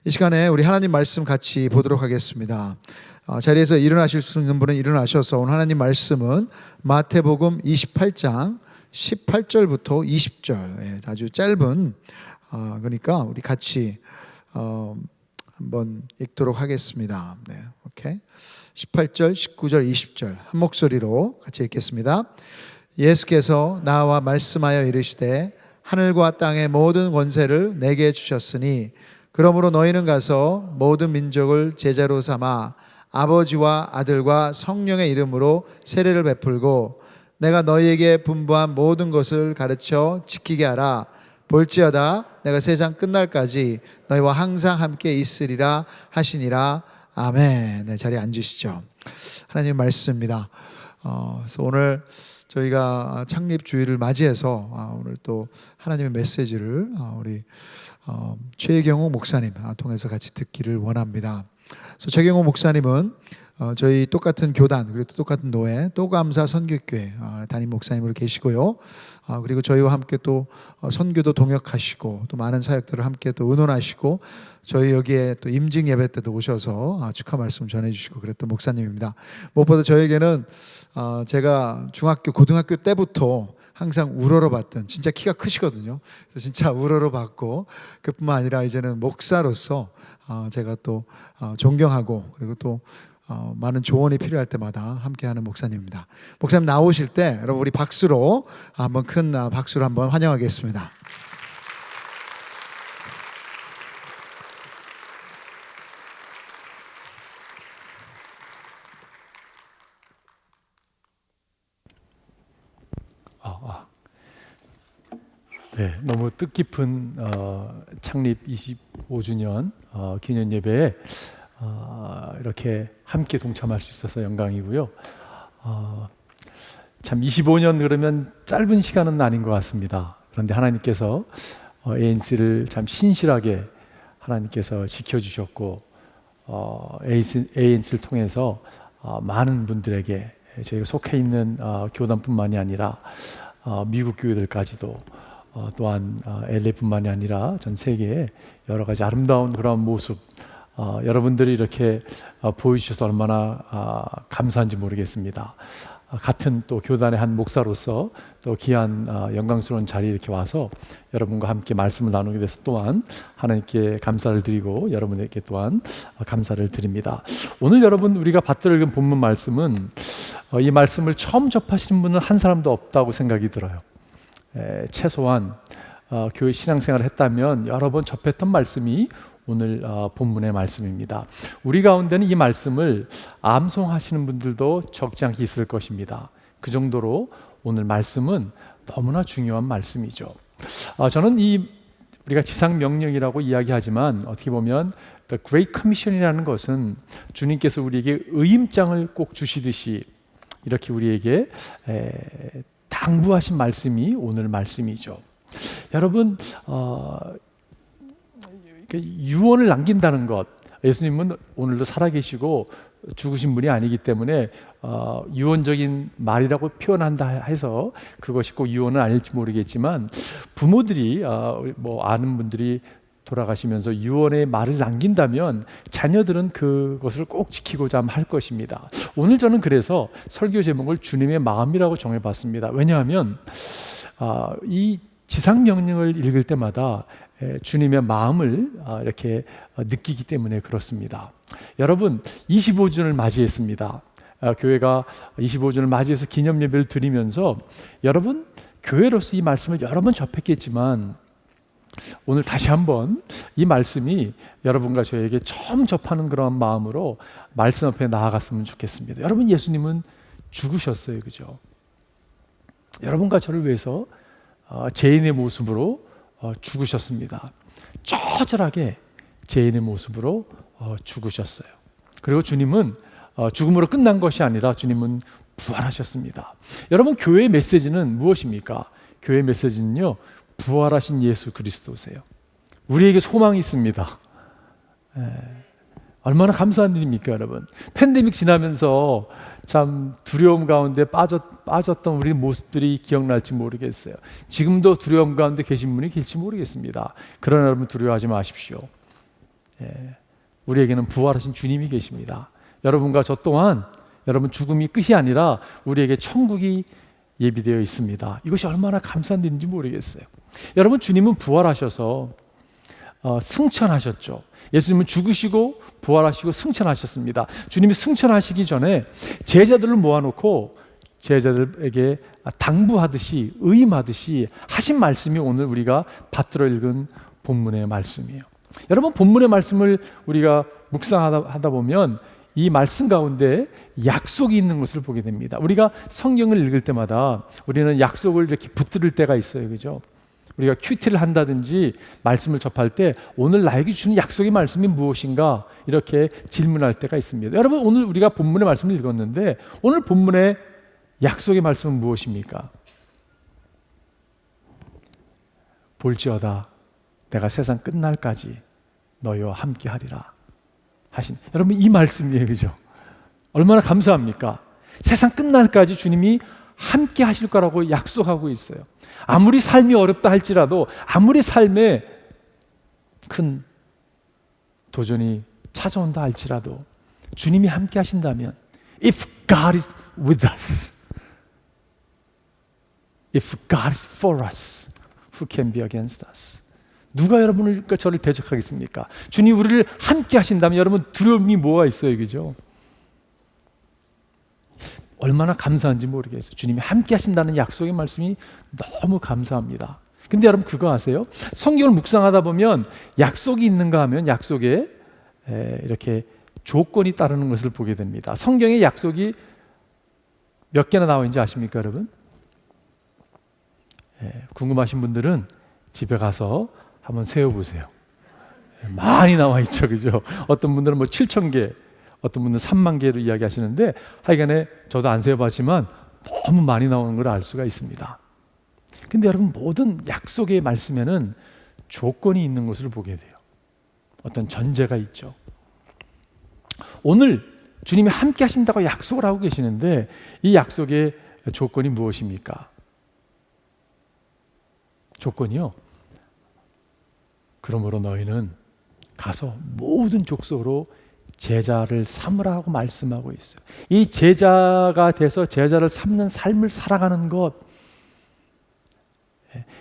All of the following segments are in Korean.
이 시간에 우리 하나님 말씀 같이 보도록 하겠습니다. 자리에서 일어나실 수 있는 분은 일어나셔서 오늘 하나님 말씀은 마태복음 28장 18절부터 20절, 아주 짧은, 그러니까 우리 같이 한번 읽도록 하겠습니다. 네, 오케이. 18절, 19절, 20절 한 목소리로 같이 읽겠습니다. 예수께서 나와 말씀하여 이르시되 하늘과 땅의 모든 권세를 내게 주셨으니 그러므로 너희는 가서 모든 민족을 제자로 삼아 아버지와 아들과 성령의 이름으로 세례를 베풀고 내가 너희에게 분부한 모든 것을 가르쳐 지키게 하라. 볼지어다 내가 세상 끝날까지 너희와 항상 함께 있으리라 하시니라. 아멘. 네, 자리에 앉으시죠. 하나님 말씀입니다. 그래서 오늘 저희가 창립 주일을 맞이해서 오늘 또 하나님의 메시지를 우리 최경호 목사님 통해서 같이 듣기를 원합니다. 그래서 최경호 목사님은 저희 똑같은 교단 그리고 똑같은 노회 또감사 선교교회 담임 목사님으로 계시고요. 그리고 저희와 함께 또 선교도 동역하시고 또 많은 사역들을 함께 또 의논하시고 저희 여기에 또 임직 예배 때도 오셔서 축하 말씀 전해주시고 그랬던 목사님입니다. 무엇보다 저에게는 제가 중학교 고등학교 때부터 항상 우러러 봤던, 진짜 키가 크시거든요. 그래서 진짜 우러러 봤고 그뿐만 아니라 이제는 목사로서 제가 또 존경하고 그리고 또 많은 조언이 필요할 때마다 함께하는 목사님입니다. 목사님 나오실 때 여러분 우리 박수로 한번 큰 박수로 한번 환영하겠습니다. 네, 너무 뜻깊은 창립 25주년 기념 예배에 이렇게 함께 동참할 수 있어서 영광이고요. 참 25년 그러면 짧은 시간은 아닌 것 같습니다. 그런데 하나님께서 ANC를 참 신실하게 하나님께서 지켜주셨고 ANC를 통해서 많은 분들에게 저희가 속해 있는 교단뿐만이 아니라 미국 교회들까지도 또한 LA뿐만이 아니라 전 세계에 여러 가지 아름다운 그런 모습 여러분들이 이렇게 보여주셔서 얼마나 감사한지 모르겠습니다. 같은 또 교단의 한 목사로서 또 귀한 영광스러운 자리에 이렇게 와서 여러분과 함께 말씀을 나누게 돼서 또한 하나님께 감사를 드리고 여러분에게 또한 감사를 드립니다. 오늘 여러분 우리가 받들어 읽은 본문 말씀은 이 말씀을 처음 접하시는 분은 한 사람도 없다고 생각이 들어요. 최소한 교회 신앙생활을 했다면 여러 번 접했던 말씀이 오늘 본문의 말씀입니다. 우리 가운데는 이 말씀을 암송하시는 분들도 적지 않게 있을 것입니다. 그 정도로 오늘 말씀은 너무나 중요한 말씀이죠. 저는 우리가 지상명령이라고 이야기하지만 어떻게 보면 The Great Commission이라는 것은 주님께서 우리에게 의임장을 꼭 주시듯이 이렇게 우리에게 당부하신 말씀이 오늘 말씀이죠. 여러분 유언을 남긴다는 것, 예수님은 오늘도 살아계시고 죽으신 분이 아니기 때문에 유언적인 말이라고 표현한다 해서 그것이 꼭 유언은 아닐지 모르겠지만 부모들이 아는 분들이 돌아가시면서 유언의 말을 남긴다면 자녀들은 그것을 꼭 지키고자 할 것입니다. 오늘 저는 그래서 설교 제목을 주님의 마음이라고 정해봤습니다. 왜냐하면 이 지상명령을 읽을 때마다 주님의 마음을 이렇게 느끼기 때문에 그렇습니다. 여러분 25주년을 맞이했습니다. 교회가 25주년을 맞이해서 기념 예배를 드리면서 여러분 교회로서 이 말씀을 여러 번 접했겠지만 오늘 다시 한번 이 말씀이 여러분과 저에게 처음 접하는 그런 마음으로 말씀 앞에 나아갔으면 좋겠습니다. 여러분 예수님은 죽으셨어요, 그죠? 여러분과 저를 위해서 죄인의 모습으로 죽으셨습니다. 처절하게 죄인의 모습으로 죽으셨어요. 그리고 주님은 죽음으로 끝난 것이 아니라 주님은 부활하셨습니다. 여러분 교회의 메시지는 무엇입니까? 교회의 메시지는요, 부활하신 예수 그리스도세요. 우리에게 소망이 있습니다. 얼마나 감사한 일입니까, 여러분? 팬데믹 지나면서 참 두려움 가운데 빠졌던 우리 모습들이 기억날지 모르겠어요. 지금도 두려움 가운데 계신 분이 계실지 모르겠습니다. 그러나 여러분 두려워하지 마십시오. 우리에게는 부활하신 주님이 계십니다. 여러분과 저 또한 여러분 죽음이 끝이 아니라 우리에게 천국이 예비되어 있습니다. 이것이 얼마나 감사한 일인지 모르겠어요. 여러분, 주님은 부활하셔서 승천하셨죠. 예수님은 죽으시고 부활하시고 승천하셨습니다. 주님이 승천하시기 전에 제자들을 모아놓고 제자들에게 당부하듯이 의임하듯이 하신 말씀이 오늘 우리가 받들어 읽은 본문의 말씀이에요. 여러분, 본문의 말씀을 우리가 묵상하다 보면 이 말씀 가운데 약속이 있는 것을 보게 됩니다. 우리가 성경을 읽을 때마다 우리는 약속을 이렇게 붙들을 때가 있어요. 그죠? 우리가 큐티를 한다든지 말씀을 접할 때 오늘 나에게 주는 약속의 말씀이 무엇인가 이렇게 질문할 때가 있습니다. 여러분, 오늘 우리가 본문의 말씀을 읽었는데 오늘 본문의 약속의 말씀은 무엇입니까? 볼지어다 내가 세상 끝날까지 너희와 함께 하리라 하신, 여러분, 이 말씀이에요. 그죠? 얼마나 감사합니까? 세상 끝날까지 주님이 함께 하실 거라고 약속하고 있어요. 아무리 삶이 어렵다 할지라도, 아무리 삶에 큰 도전이 찾아온다 할지라도 주님이 함께 하신다면, If God is with us, If God is for us, who can be against us? 누가 여러분과 저를 대적하겠습니까? 주님 우리를 함께 하신다면 여러분 두려움이 뭐가 있어요, 그죠? 얼마나 감사한지 모르겠어요. 주님이 함께 하신다는 약속의 말씀이 너무 감사합니다. 근데 여러분 그거 아세요? 성경을 묵상하다 보면 약속이 있는가 하면 약속에 이렇게 조건이 따르는 것을 보게 됩니다. 성경에 약속이 몇 개나 나와 있는지 아십니까, 여러분? 궁금하신 분들은 집에 가서 한번 세어보세요. 많이 나와 있죠, 그죠? 어떤 분들은 뭐 7,000개, 어떤 분들은 3만 개로 이야기하시는데 하여간에 저도 안 세어봤지만 너무 많이 나오는 걸 알 수가 있습니다. 근데 여러분, 모든 약속의 말씀에는 조건이 있는 것을 보게 돼요. 어떤 전제가 있죠. 오늘 주님이 함께 하신다고 약속을 하고 계시는데 이 약속의 조건이 무엇입니까? 조건이요. 그러므로 너희는 가서 모든 족속으로 제자를 삼으라고 말씀하고 있어요. 이 제자가 돼서 제자를 삼는 삶을 살아가는 것,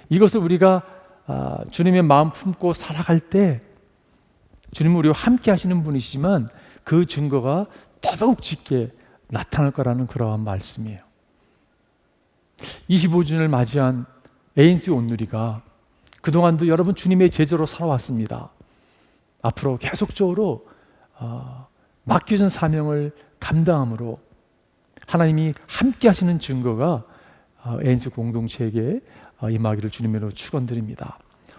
이것을 우리가 주님의 마음 품고 살아갈 때 주님은 우리와 함께 하시는 분이시지만 그 증거가 더더욱 짙게 나타날 거라는 그러한 말씀이에요. 25주년을 맞이한 ANC 온누리가 그동안도 여러분 주님의 제자로 살아왔습니다. 앞으로 계속적으로 맡겨진 사명을 감당함으로 하나님이 함께 하시는 증거가 ANC 공동체에게 임하기를 주님으로 축원드립니다.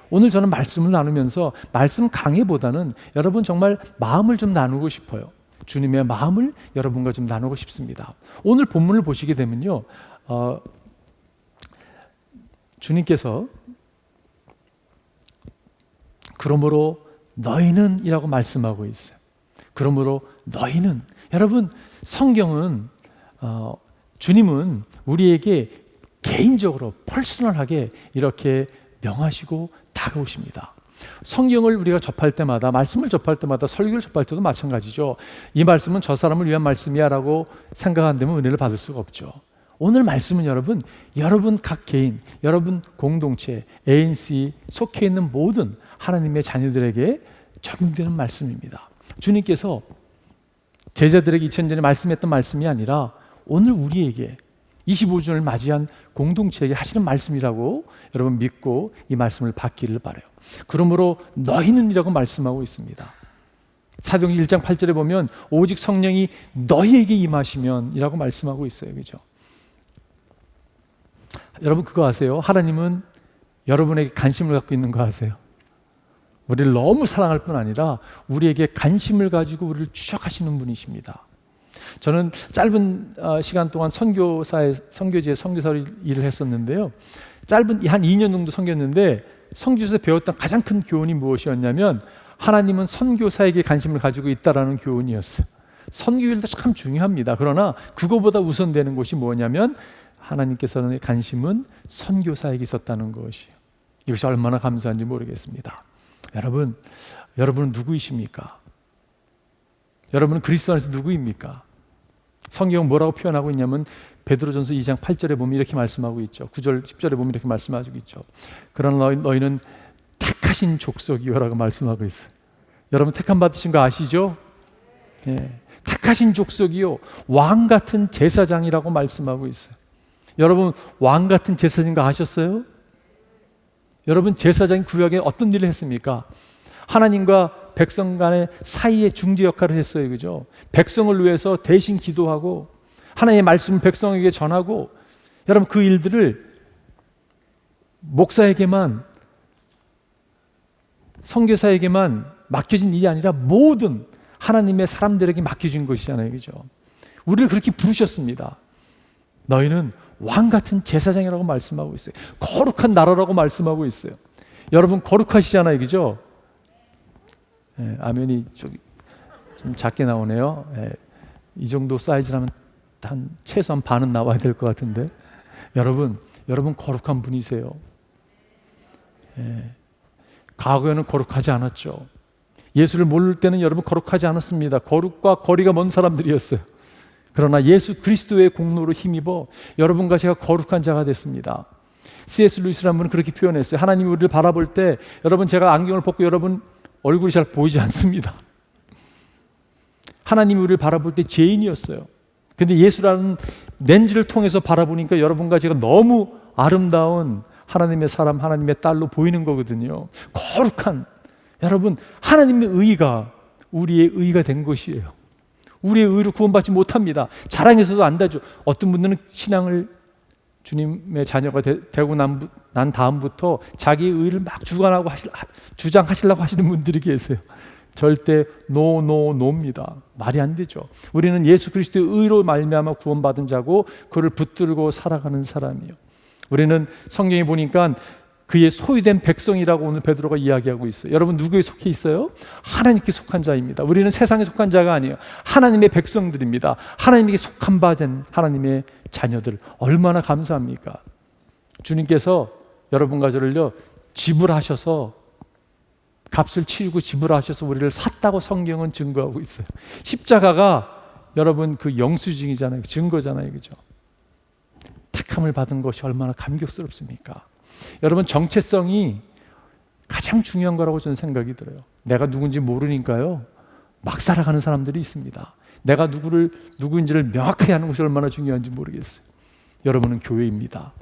오늘 저는 말씀을 나누면서 말씀 강의보다는 여러분 정말 마음을 좀 나누고 싶어요. 주님의 마음을 여러분과 좀 나누고 싶습니다. 오늘 본문을 보시게 되면요, 주님께서 그러므로 너희는 이라고 말씀하고 있어요. 그러므로 너희는, 여러분 성경은 주님은 우리에게 개인적으로 퍼스널하게 이렇게 명하시고 다가오십니다. 성경을 우리가 접할 때마다, 말씀을 접할 때마다, 설교를 접할 때도 마찬가지죠. 이 말씀은 저 사람을 위한 말씀이야 라고 생각한다면 은혜를 받을 수가 없죠. 오늘 말씀은 여러분 각 개인, 여러분 공동체, ANC 속해 있는 모든 하나님의 자녀들에게 적용되는 말씀입니다. 주님께서 제자들에게 2000년 전에 말씀했던 말씀이 아니라 오늘 우리에게 25주년을 맞이한 공동체에게 하시는 말씀이라고 여러분 믿고 이 말씀을 받기를 바라요. 그러므로 너희는 이라고 말씀하고 있습니다. 사도행전 1장 8절에 보면 오직 성령이 너희에게 임하시면 이라고 말씀하고 있어요. 그죠? 여러분 그거 아세요? 하나님은 여러분에게 관심을 갖고 있는 거 아세요? 우리를 너무 사랑할 뿐 아니라 우리에게 관심을 가지고 우리를 추적하시는 분이십니다. 저는 짧은 시간 동안 선교지에 선교사로 일을 했었는데요. 짧은 한 2년 정도 선교했는데 선교지에서 배웠던 가장 큰 교훈이 무엇이었냐면 하나님은 선교사에게 관심을 가지고 있다라는 교훈이었어요. 선교일도 참 중요합니다. 그러나 그거보다 우선되는 것이 뭐냐면 하나님께서는 관심은 선교사에게 있었다는 것이에요. 이것이 얼마나 감사한지 모르겠습니다. 여러분 여러분은 누구이십니까? 여러분은 그리스도 안에서 누구입니까? 성경은 뭐라고 표현하고 있냐면 베드로전서 2장 8절에 보면 이렇게 말씀하고 있죠. 9절 10절에 보면 이렇게 말씀하고 있죠. 그러나 너희는 택하신 족속이요라고 말씀하고 있어요. 여러분 택함 받으신 거 아시죠? 예. 택하신 족속이요 왕 같은 제사장이라고 말씀하고 있어요. 여러분 왕 같은 제사장인 거 아셨어요? 여러분 제사장이 구약에 어떤 일을 했습니까? 하나님과 백성 간의 사이의 중재 역할을 했어요. 그죠? 백성을 위해서 대신 기도하고 하나님의 말씀을 백성에게 전하고, 여러분 그 일들을 목사에게만, 선교사에게만 맡겨진 일이 아니라 모든 하나님의 사람들에게 맡겨진 것이잖아요. 그죠? 우리를 그렇게 부르셨습니다. 너희는 왕 같은 제사장이라고 말씀하고 있어요. 거룩한 나라라고 말씀하고 있어요. 여러분 거룩하시잖아요. 그죠? 예, 아멘이 좀 작게 나오네요. 예, 이 정도 사이즈라면 최소한 반은 나와야 될 것 같은데, 여러분 거룩한 분이세요. 예, 과거에는 거룩하지 않았죠. 예수를 모를 때는 여러분 거룩하지 않았습니다. 거룩과 거리가 먼 사람들이었어요. 그러나 예수 그리스도의 공로로 힘입어 여러분과 제가 거룩한 자가 됐습니다. C.S. 루이스라는 분은 그렇게 표현했어요. 하나님이 우리를 바라볼 때, 여러분 제가 안경을 벗고 여러분 얼굴이 잘 보이지 않습니다. 하나님이 우리를 바라볼 때 죄인이었어요. 근데 예수라는 렌즈를 통해서 바라보니까 여러분과 제가 너무 아름다운 하나님의 사람, 하나님의 딸로 보이는 거거든요. 거룩한, 여러분 하나님의 의가 우리의 의가 된 것이에요. 우리의 의로 구원받지 못합니다. 자랑해서도 안 되죠. 어떤 분들은 신앙을 주님의 자녀가 되고 난 다음부터 자기의 의를 막 주장하시려고 하시는 분들이 계세요. 절대 노입니다. 말이 안 되죠. 우리는 예수 그리스도의 의로 말미암아 구원받은 자고 그를 붙들고 살아가는 사람이에요. 우리는 성경에 보니까 그의 소유된 백성이라고 오늘 베드로가 이야기하고 있어요. 여러분 누구에 속해 있어요? 하나님께 속한 자입니다. 우리는 세상에 속한 자가 아니에요. 하나님의 백성들입니다. 하나님에게 속한 바 된 하나님의 자녀들, 얼마나 감사합니까? 주님께서 여러분과 저를요 지불하셔서, 값을 치르고 지불하셔서 우리를 샀다고 성경은 증거하고 있어요. 십자가가 여러분 그 영수증이잖아요. 증거잖아요. 그죠? 택함을 받은 것이 얼마나 감격스럽습니까? 여러분 정체성이 가장 중요한 거라고 저는 생각이 들어요. 내가 누군지 모르니까요 막 살아가는 사람들이 있습니다. 내가 누구인지를 명확하게 하는 것이 얼마나 중요한지 모르겠어요. 여러분은 교회입니다.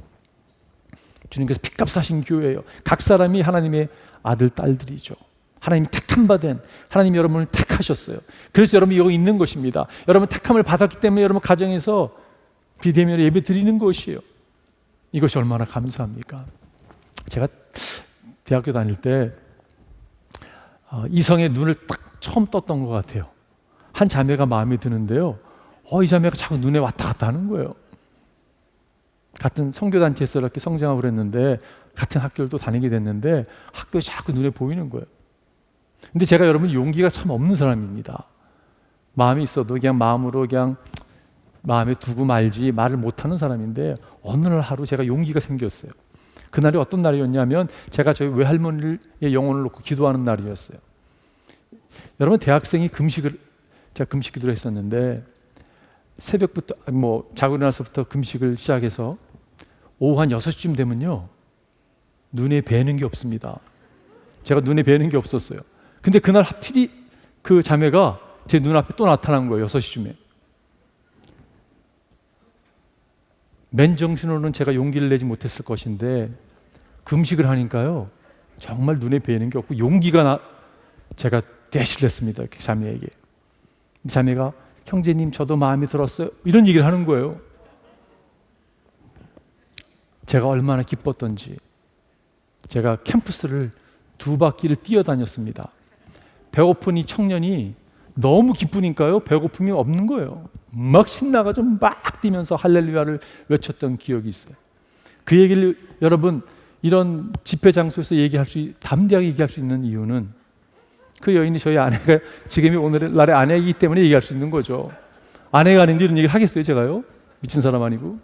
주님께서 핏값 사신 교회예요. 각 사람이 하나님의 아들, 딸들이죠. 하나님 택함 받은, 하나님이 여러분을 택하셨어요. 그래서 여러분이 여기 있는 것입니다. 여러분 택함을 받았기 때문에 여러분 가정에서 비대면으로 예배 드리는 것이에요. 이것이 얼마나 감사합니까? 제가 대학교 다닐 때 이성의 눈을 딱 처음 떴던 것 같아요. 한 자매가 마음에 드는데요, 이 자매가 자꾸 눈에 왔다 갔다 하는 거예요. 같은 선교단체에서 이렇게 성장하고 그랬는데, 같은 학교를 또 다니게 됐는데 학교에 자꾸 눈에 보이는 거예요. 근데 제가 여러분 용기가 참 없는 사람입니다. 마음이 있어도 그냥 마음으로 그냥 마음에 두고 말지 말을 못하는 사람인데, 어느 날 하루 제가 용기가 생겼어요. 그날이 어떤 날이었냐면 제가 저희 외할머니의 영혼을 놓고 기도하는 날이었어요. 여러분 대학생이 제가 금식 기도를 했었는데, 새벽부터 자고 일어나서부터 금식을 시작해서 오후 한 6시쯤 되면요 눈에 뵈는 게 없습니다. 제가 눈에 뵈는 게 없었어요. 근데 그날 하필이 그 자매가 제 눈앞에 또 나타난 거예요. 6시쯤에. 맨정신으로는 제가 용기를 내지 못했을 것인데 금식을 하니까요 정말 눈에 뵈는 게 없고 제가 대시를 했습니다. 그 자매에게. 자매가 형제님 저도 마음에 들었어요 이런 얘기를 하는 거예요. 제가 얼마나 기뻤던지. 제가 캠퍼스를 2바퀴를 뛰어다녔습니다. 배고픈 이 청년이 너무 기쁘니까요 배고픔이 없는 거예요. 막 신나가지고 막 뛰면서 할렐루야를 외쳤던 기억이 있어요. 그 얘기를 여러분 이런 집회 장소에서 담대하게 얘기할 수 있는 이유는, 그 여인이 저희 아내가 지금이 오늘날의 아내이기 때문에 얘기할 수 있는 거죠. 아내가 아닌데 이런 얘기를 하겠어요 제가요? 미친 사람 아니고.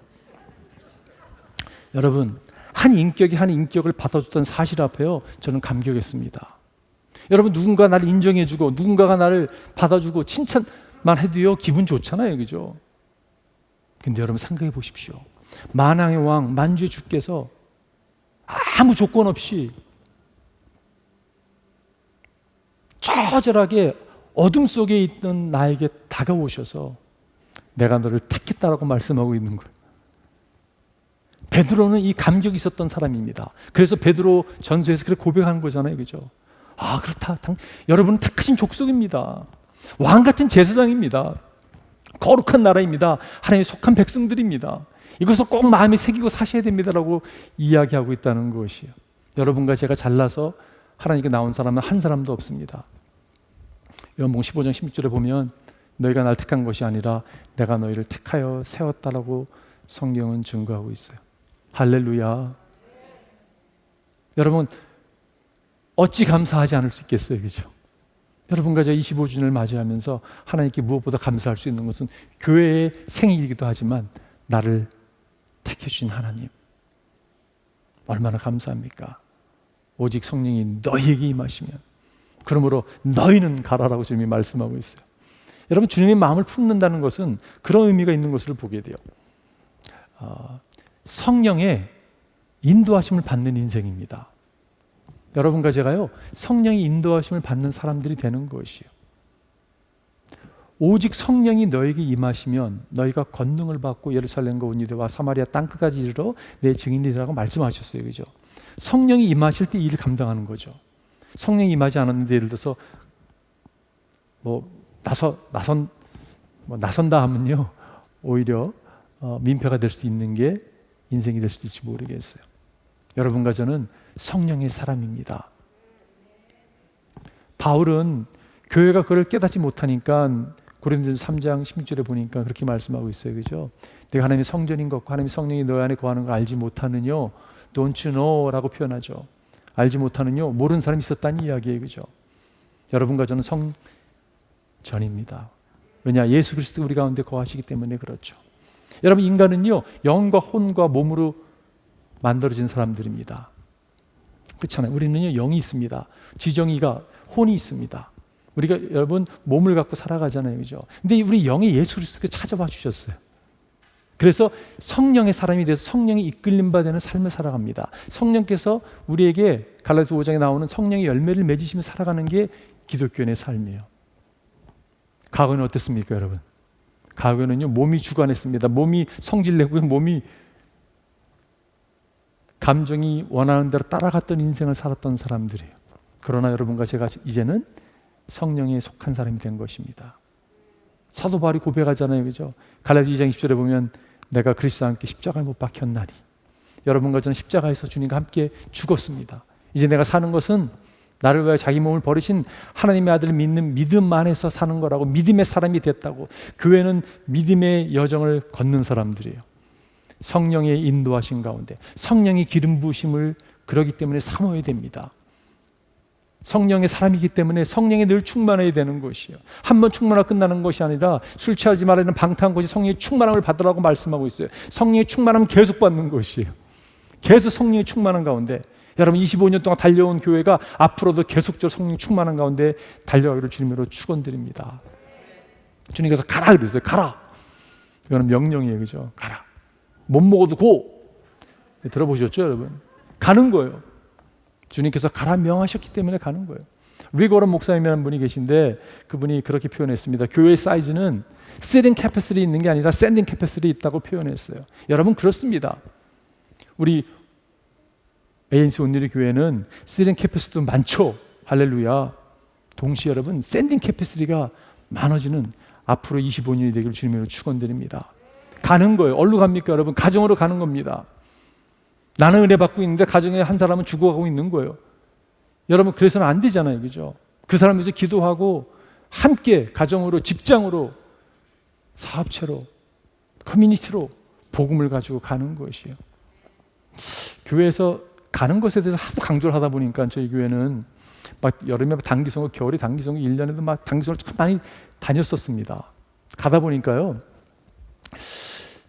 여러분 한 인격이 한 인격을 받아줬던 사실 앞에요 저는 감격했습니다. 여러분, 누군가 나를 인정해주고 누군가가 나를 받아주고 칭찬만 해도요 기분 좋잖아요, 그죠? 근데 여러분 생각해 보십시오. 만왕의 왕 만주의 주께서 아무 조건 없이 처절하게 어둠 속에 있던 나에게 다가오셔서 내가 너를 택했다라고 말씀하고 있는 거예요. 베드로는 이 감격이 있었던 사람입니다. 그래서 베드로 전서에서 그렇게 고백하는 거잖아요, 그죠? 아, 그렇다. 여러분은 택하신 족속입니다. 왕 같은 제사장입니다. 거룩한 나라입니다. 하나님의 속한 백성들입니다. 이것을 꼭 마음에 새기고 사셔야 됩니다라고 이야기하고 있다는 것이에요. 여러분과 제가 잘나서 하나님께 나온 사람은 한 사람도 없습니다. 요한복음 15장 16절에 보면 너희가 날 택한 것이 아니라 내가 너희를 택하여 세웠다라고 성경은 증거하고 있어요. 할렐루야. 여러분 어찌 감사하지 않을 수 있겠어요, 그죠? 여러분과 제가 25주년을 맞이하면서 하나님께 무엇보다 감사할 수 있는 것은 교회의 생일이기도 하지만 나를 택해주신 하나님, 얼마나 감사합니까? 오직 성령이 너희에게 임하시면 그러므로 너희는 가라라고 주님이 말씀하고 있어요. 여러분, 주님의 마음을 품는다는 것은 그런 의미가 있는 것을 보게 돼요. 성령의 인도하심을 받는 인생입니다. 여러분과 제가요 성령의 인도하심을 받는 사람들이 되는 것이에요. 오직 성령이 너에게 임하시면 너희가 권능을 받고 예루살렘과 온 유대와 사마리아 땅끝까지 이르러 내 증인이라고 말씀하셨어요, 그죠? 성령이 임하실 때 이 일을 감당하는 거죠. 성령이 임하지 않았는데 예를 들어서 나선다 하면요 오히려 민폐가 될 수 있는 게 인생이 될 수도 있을지 모르겠어요. 여러분과 저는 성령의 사람입니다. 바울은 교회가 그걸 깨닫지 못하니까 고린도전서 3장 16절에 보니까 그렇게 말씀하고 있어요, 그죠? 내가 하나님의 성전인 것과 하나님의 성령이 너희 안에 거하는 걸 알지 못하느뇨? Don't you know? 라고 표현하죠. 알지 못하느뇨? 모르는 사람이 있었다는 이야기예요, 그죠? 여러분과 저는 성전입니다. 왜냐? 예수 그리스도 우리 가운데 거하시기 때문에 그렇죠. 여러분, 인간은요 영과 혼과 몸으로 만들어진 사람들입니다. 그렇잖아요. 우리는요 영이 있습니다. 지정이가 혼이 있습니다. 우리가 여러분 몸을 갖고 살아가잖아요, 그죠? 근데 우리 영이 예수 그리스도께 찾아와 주셨어요. 그래서 성령의 사람이 돼서 성령이 이끌림 받는 삶을 살아갑니다. 성령께서 우리에게 갈라디아서 5장에 나오는 성령의 열매를 맺으시며 살아가는 게 기독교인의 삶이에요. 과거는 어땠습니까, 여러분? 과거에는요 몸이 주관했습니다. 몸이 성질내고 몸이 감정이 원하는 대로 따라갔던 인생을 살았던 사람들이에요. 그러나 여러분과 제가 이제는 성령에 속한 사람이 된 것입니다. 사도 바울이 고백하잖아요, 그죠? 갈라디아 2장 20절에 보면 내가 그리스도와 함께 십자가에 못 박혔나니. 여러분과 저는 십자가에서 주님과 함께 죽었습니다. 이제 내가 사는 것은 나를 위하여 자기 몸을 버리신 하나님의 아들을 믿는 믿음 안에서 사는 거라고, 믿음의 사람이 됐다고. 교회는 믿음의 여정을 걷는 사람들이에요. 성령의 인도하신 가운데 성령의 기름 부으심을 그러기 때문에 사모해야 됩니다. 성령의 사람이기 때문에 성령에 늘 충만해야 되는 것이에요. 한번 충만하고 끝나는 것이 아니라 술 취하지 말라는 방탕한 것이 성령의 충만함을 받으라고 말씀하고 있어요. 성령의 충만함은 계속 받는 것이에요. 계속 성령의 충만한 가운데 여러분 25년 동안 달려온 교회가 앞으로도 계속적으로 성령 충만한 가운데 달려가기를 주님으로 축원드립니다. 주님께서 가라 그러세요. 가라. 이거는 명령이에요, 그죠? 가라. 못 먹어도 고. 들어보셨죠, 여러분? 가는 거예요. 주님께서 가라 명하셨기 때문에 가는 거예요. 리고런 목사님이라는 분이 계신데 그분이 그렇게 표현했습니다. 교회의 사이즈는 sitting capacity 있는 게 아니라 standing capacity 있다고 표현했어요. 여러분 그렇습니다. 우리 ANC 온누리 교회는 sitting capacity도 많죠. 할렐루야. 동시에 여러분 standing capacity가 많아지는 앞으로 25년이 되기를 주님으로 축원드립니다. 가는 거예요. 어디로 갑니까, 여러분? 가정으로 가는 겁니다. 나는 은혜 받고 있는데 가정에 한 사람은 죽어가고 있는 거예요. 여러분 그래서는 안 되잖아요, 그죠? 그 사람 위해서 기도하고 함께 가정으로, 직장으로, 사업체로, 커뮤니티로 복음을 가지고 가는 것이에요. 교회에서 가는 것에 대해서 하도 강조를 하다 보니까 저희 교회는 막 여름에 단기성고, 겨울에 단기성고, 1년에도 막 단기성을 참 많이 다녔었습니다. 가다 보니까요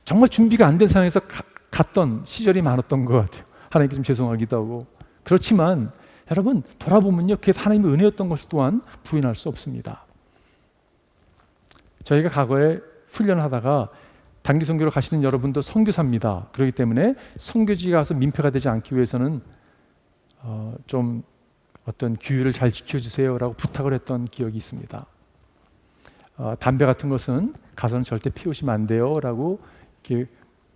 정말 준비가 안 된 상황에서 갔던 시절이 많았던 것 같아요. 하나님께 좀 죄송하기도 하고. 그렇지만 여러분 돌아보면요, 그게 하나님의 은혜였던 것을 또한 부인할 수 없습니다. 저희가 과거에 훈련을 하다가 단기 선교로 가시는 여러분도 선교사입니다. 그렇기 때문에 선교지에 가서 민폐가 되지 않기 위해서는 좀 어떤 규율을 잘 지켜주세요라고 부탁을 했던 기억이 있습니다. 담배 같은 것은 가서는 절대 피우시면 안 돼요라고 이렇게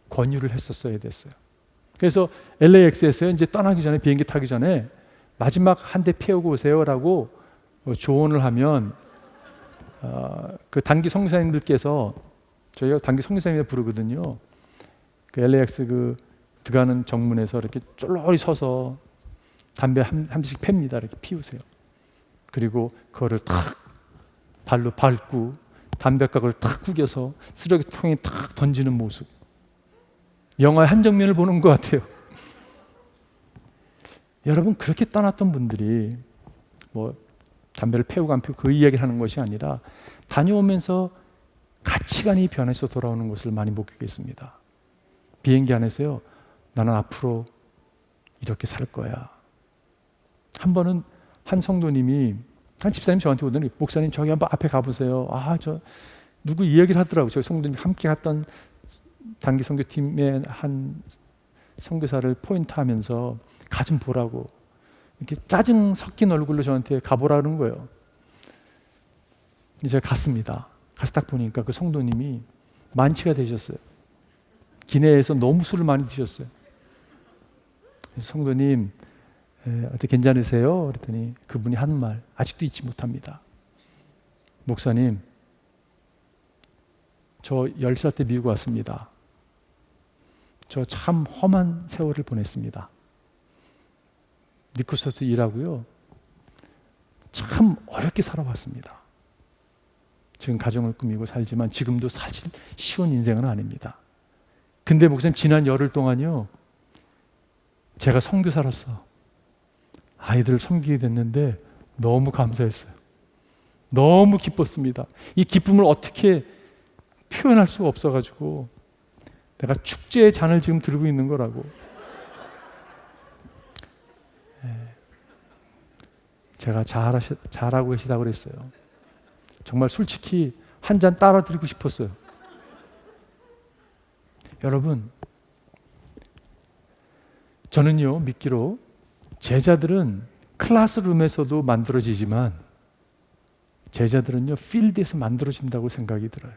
권유를 했었어야 됐어요. 그래서 LAX에서 이제 떠나기 전에, 비행기 타기 전에 마지막 한 대 피우고 오세요라고 조언을 하면 그 단기 선교사님들께서, 저희가 단기 선교사님을 부르거든요. 그 LAX 그 들어가는 정문에서 이렇게 쫄쫄이 서서 담배 한 대씩 팹니다. 이렇게 피우세요. 그리고 그거를 탁 발로 밟고 담배각을 탁 구겨서 쓰레기통에 탁 던지는 모습. 영화의 한 장면을 보는 것 같아요. 여러분, 그렇게 떠났던 분들이 뭐 담배를 피우고 안 피우고 그 이야기를 하는 것이 아니라 다녀오면서 가치관이 변해서 돌아오는 것을 많이 목격했습니다. 비행기 안에서요, 나는 앞으로 이렇게 살 거야. 한 번은 한 성도님이, 한 집사님 저한테 오더니, 목사님 저기 한번 앞에 가보세요. 저 누구 이야기를 하더라고요. 저희 성도님이 함께 갔던 단기 선교팀의 한 선교사를 포인트하면서 가 좀 보라고 이렇게 짜증 섞인 얼굴로 저한테 가보라 그러는 거예요. 제가 갔습니다. 가서 딱 보니까 그 성도님이 만취가 되셨어요. 기내에서 너무 술을 많이 드셨어요. 성도님, 어떻게 괜찮으세요? 그랬더니 그분이 하는 말 아직도 잊지 못합니다. 목사님, 저 10살 때 미국 왔습니다. 저 참 험한 세월을 보냈습니다. 니코스에서 일하고요, 참 어렵게 살아왔습니다. 지금 가정을 꾸미고 살지만 지금도 사실 쉬운 인생은 아닙니다. 근데 목사님, 지난 열흘 동안요, 제가 선교사로서 아이들을 섬기게 됐는데 너무 감사했어요. 너무 기뻤습니다. 이 기쁨을 어떻게 표현할 수가 없어가지고 내가 축제의 잔을 지금 들고 있는 거라고. 제가 잘하고 계시다고 그랬어요. 정말 솔직히 한 잔 따라 드리고 싶었어요. 여러분, 저는요, 믿기로 제자들은 클래스룸에서도 만들어지지만 제자들은요, 필드에서 만들어진다고 생각이 들어요.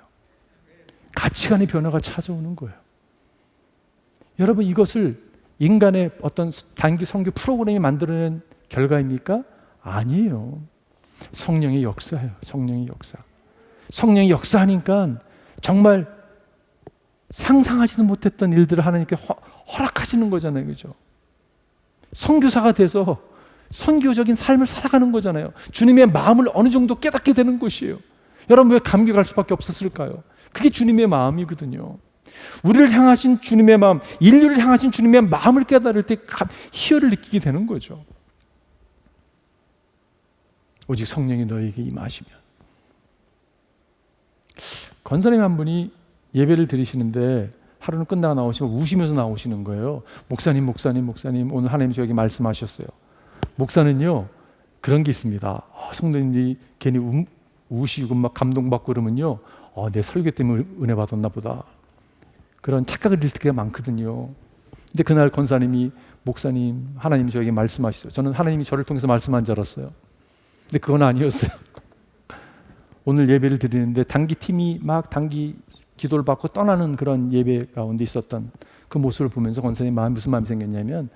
가치관의 변화가 찾아오는 거예요. 여러분, 이것을 인간의 어떤 단기 선교 프로그램이 만들어낸 결과입니까? 아니에요. 성령의 역사예요. 성령의 역사. 성령이 역사하니까 정말 상상하지도 못했던 일들을 하나님께 허락하시는 거잖아요. 그죠? 선교사가 돼서 선교적인 삶을 살아가는 거잖아요. 주님의 마음을 어느 정도 깨닫게 되는 것이에요. 여러분, 왜 감격할 수밖에 없었을까요? 그게 주님의 마음이거든요. 우리를 향하신 주님의 마음, 인류를 향하신 주님의 마음을 깨달을 때 희열을 느끼게 되는 거죠. 오직 성령이 너에게 임하시면. 권사님 한 분이 예배를 드리시는데 하루는 끝나고 나오시면 우시면서 나오시는 거예요. 목사님, 오늘 하나님이 저에게 말씀하셨어요. 목사는요, 그런 게 있습니다. 성도님들이 괜히 우시고 막 감동받고 그러면요, 내 설교 때문에 은혜 받았나 보다, 그런 착각을 일 때가 많거든요. 근데 그날 권사님이, 목사님, 하나님이 저에게 말씀하셨어요. 저는 하나님이 저를 통해서 말씀한 줄 알았어요. 근데 그건 아니었어요. 오늘 예배를 드리는데 단기 팀이 막 단기 기도를 받고 떠나는 그런 예배 가운데 있었던 그 모습을 보면서 권사님 마음에 무슨 마음이 생겼냐면,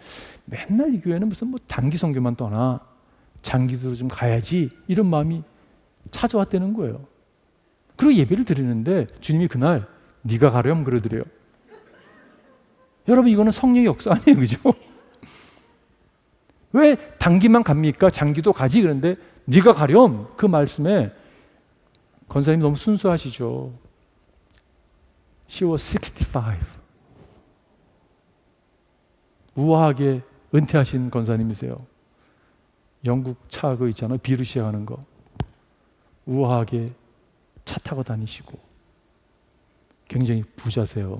맨날 이 교회는 무슨 뭐 단기 선교만 떠나 장기도 좀 가야지, 이런 마음이 찾아왔다는 거예요. 그리고 예배를 드리는데 주님이 그날 네가 가렴 그러더래요. 여러분, 이거는 성령의 역사 아니에요, 그죠? 왜 단기만 갑니까? 장기도 가지. 그런데 네가 가렴, 그 말씀에 권사님 너무 순수하시죠. She was 65. 우아하게 은퇴하신 권사님이세요. 영국 차 그 있잖아요, 비로 시작하는 거. 우아하게 차 타고 다니시고 굉장히 부자세요.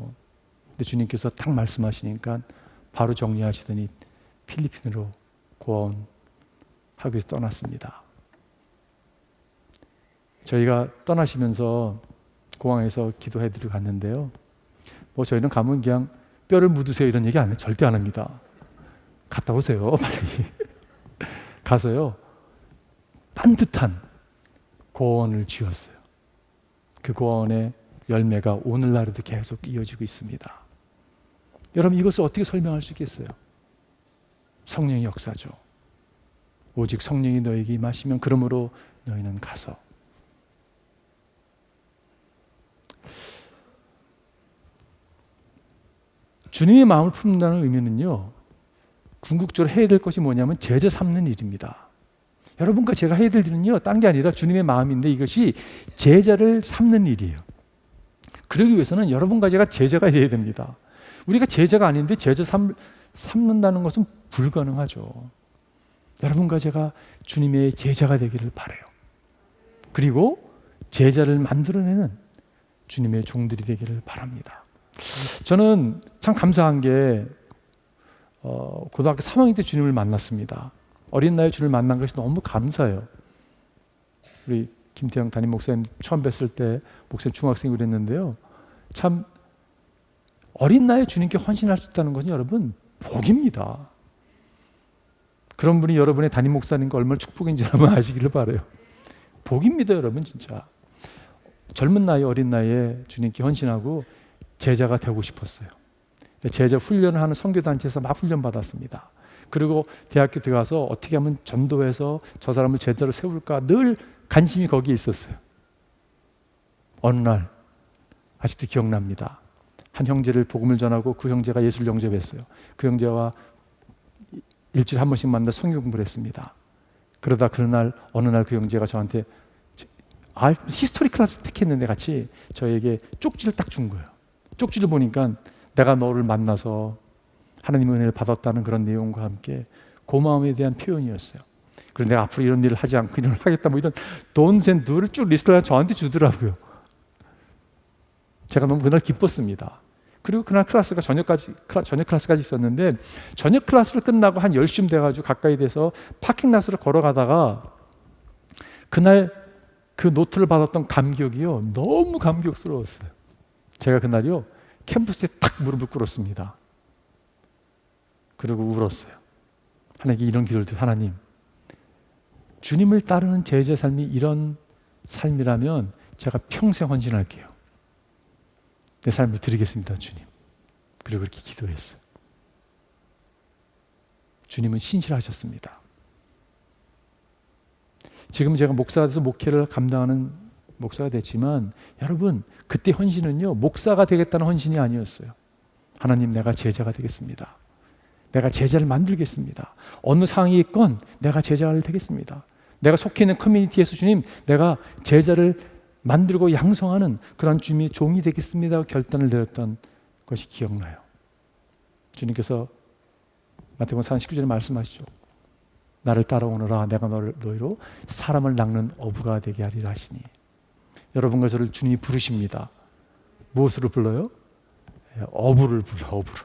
근데 주님께서 딱 말씀하시니까 바로 정리하시더니 필리핀으로 고아원 하기 위해서 떠났습니다. 저희가 떠나시면서 공항에서 기도해드리고 갔는데요. 뭐 저희는 가면 그냥 뼈를 묻으세요 이런 얘기 절대 안 합니다. 갔다 오세요 빨리. 가서요 반듯한 고원을 지었어요. 그 고원의 열매가 오늘날에도 계속 이어지고 있습니다. 여러분 이것을 어떻게 설명할 수 있겠어요? 성령의 역사죠. 오직 성령이 너에게 임하시면 그러므로 너희는 가서. 주님의 마음을 품는다는 의미는요, 궁극적으로 해야 될 것이 뭐냐면 제자 삼는 일입니다. 여러분과 제가 해야 될 일은요, 딴 게 아니라 주님의 마음인데 이것이 제자를 삼는 일이에요. 그러기 위해서는 여러분과 제가 제자가 되어야 됩니다. 우리가 제자가 아닌데 제자 삼는다는 것은 불가능하죠. 여러분과 제가 주님의 제자가 되기를 바라요. 그리고 제자를 만들어내는 주님의 종들이 되기를 바랍니다. 저는 참 감사한 게 고등학교 3학년 때 주님을 만났습니다. 어린 나이에 주님을 만난 것이 너무 감사해요. 우리 김태형 담임 목사님 처음 뵀을 때 목사님 중학생이 그랬는데요. 참 어린 나이에 주님께 헌신할 수 있다는 것은 여러분 복입니다. 그런 분이 여러분의 담임 목사님과 얼마나 축복인지 한번 아시기를 바라요. 복입니다 여러분 진짜. 젊은 나이 어린 나이에 주님께 헌신하고 제자가 되고 싶었어요. 제자 훈련을 하는 선교단체에서 막 훈련받았습니다. 그리고 대학교 들어가서 어떻게 하면 전도해서 저 사람을 제자로 세울까 늘 관심이 거기에 있었어요. 어느 날 아직도 기억납니다. 한 형제를 복음을 전하고 그 형제가 예수를 영접했어요. 그 형제와 일주일에 한 번씩 만나 성경 공부를 했습니다. 그러다 어느 날 그 형제가 저한테 히스토리 클래스 택했는데 같이 저에게 쪽지를 딱 준 거예요. 쪽지를 보니까 내가 너를 만나서 하나님의 은혜를 받았다는 그런 내용과 함께 고마움에 대한 표현이었어요. 그래서 내가 앞으로 이런 일을 하지 않고 이런 일 하겠다 뭐 이런 돈센 누를 쭉 리스트를 저한테 주더라고요. 제가 너무 그날 기뻤습니다. 그리고 그날 클래스가 저녁 클래스까지 있었는데 저녁 클래스를 끝나고 한 10시쯤 돼가지고 가까이 돼서 파킹라스를 걸어가다가 그날 그 노트를 받았던 감격이요 너무 감격스러웠어요. 제가 그날요 캠퍼스에 탁 무릎을 꿇었습니다. 그리고 울었어요. 하나님께 이런 기도를 드려요. 하나님, 주님을 따르는 제자 삶이 이런 삶이라면 제가 평생 헌신할게요. 내 삶을 드리겠습니다, 주님. 그리고 그렇게 기도했어요. 주님은 신실하셨습니다. 지금 제가 목사가 돼서 목회를 감당하는 목사가 됐지만 여러분 그때 헌신은요 목사가 되겠다는 헌신이 아니었어요. 하나님 내가 제자가 되겠습니다. 내가 제자를 만들겠습니다. 어느 상황이 있건 내가 제자가 되겠습니다. 내가 속해 있는 커뮤니티에서 주님 내가 제자를 만들고 양성하는 그런 주님의 종이 되겠습니다. 결단을 내렸던 것이 기억나요. 주님께서 마태복음 4장 19절에 말씀하시죠. 나를 따라오너라 내가 너희로 사람을 낚는 어부가 되게 하리라 하시니. 여러분과 저를 주님이 부르십니다. 무엇으로 불러요? 어부를 불러요. 어부로.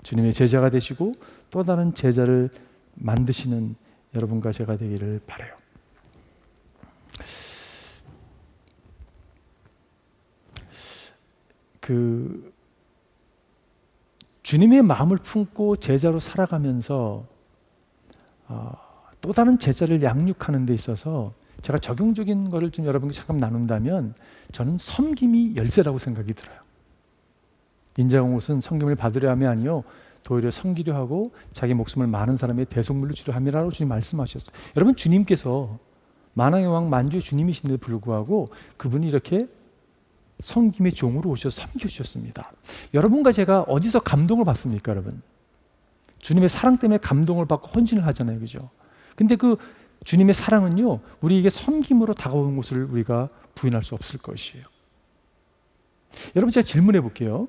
주님의 제자가 되시고 또 다른 제자를 만드시는 여러분과 제가 되기를 바라요. 주님의 마음을 품고 제자로 살아가면서 또 다른 제자를 양육하는 데 있어서 제가 적용적인 거를 좀 여러분께 잠깐 나눈다면 저는 섬김이 열쇠라고 생각이 들어요. 인자한 옷은 섬김을 받으려 함이 아니요 도리어 섬기려 하고 자기 목숨을 많은 사람의 대속물로 주려 함이라고 주님 말씀하셨어요. 여러분 주님께서 만왕의 왕 만주의 주님이신데도 불구하고 그분이 이렇게 섬김의 종으로 오셔서 섬겨주셨습니다. 여러분과 제가 어디서 감동을 받습니까 여러분? 주님의 사랑 때문에 감동을 받고 헌신을 하잖아요. 그죠? 근데 그 주님의 사랑은요 우리에게 섬김으로 다가오는 것을 우리가 부인할 수 없을 것이에요. 여러분 제가 질문해 볼게요.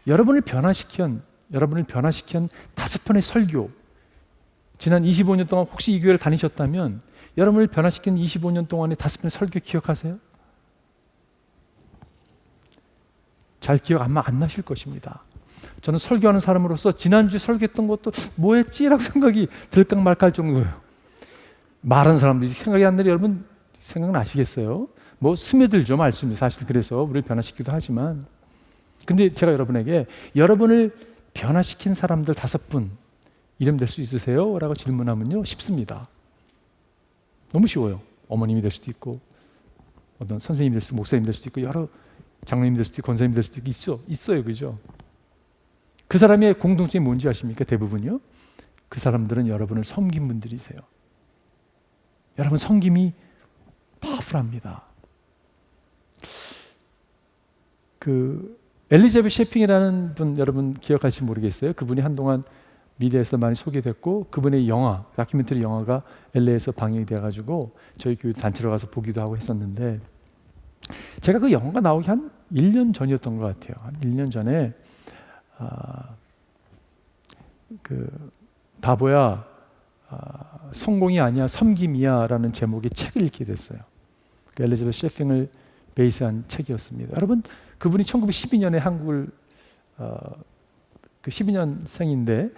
여러분을 변화시킨 5편의 설교, 지난 25년 동안 혹시 이 교회를 다니셨다면 여러분을 변화시킨 25년 동안의 5편의 설교 기억하세요? 잘 기억 아마 안 나실 것입니다. 저는 설교하는 사람으로서 지난주 설교했던 것도 뭐했지라고 생각이 들까 말까 할 정도예요. 말하는 사람들이 생각이 안 나요. 여러분 생각나시겠어요? 뭐 스며들죠, 말씀이. 사실 그래서 우리를 변화시키기도 하지만, 근데 제가 여러분에게 여러분을 변화시킨 사람들 5분 이름 될 수 있으세요? 라고 질문하면요, 쉽습니다. 너무 쉬워요. 어머님이 될 수도 있고, 어떤 선생님이 될 수도 있고, 목사님이 될 수도 있고, 여러 장로님이 될 수도 있고, 권사님이 될 수도 있고, 있어요. 그죠? 그 사람의 공통점이 뭔지 아십니까? 대부분요, 그 사람들은 여러분을 섬긴 분들이세요. 여러분 섬김이 파워풀합니다. 그 엘리자베스 셰핑이라는 분 여러분 기억하실지 모르겠어요. 그분이 한동안 미디어에서 많이 소개됐고, 그분의 영화, 다큐멘터리 영화가 LA에서 방영이 돼가지고 저희 교회 단체로 가서 보기도 하고 했었는데, 제가 그 영화가 나오기 한 1년 전이었던 것 같아요. 한 1년 전에 그 바보야, 성공이 아니야 섬김이야 라는 제목의 책을 읽게 됐어요. 그 엘리자베스 셰핑을 베이스한 책이었습니다. 여러분, 그분이 1912년에 한국을 그 12년생인데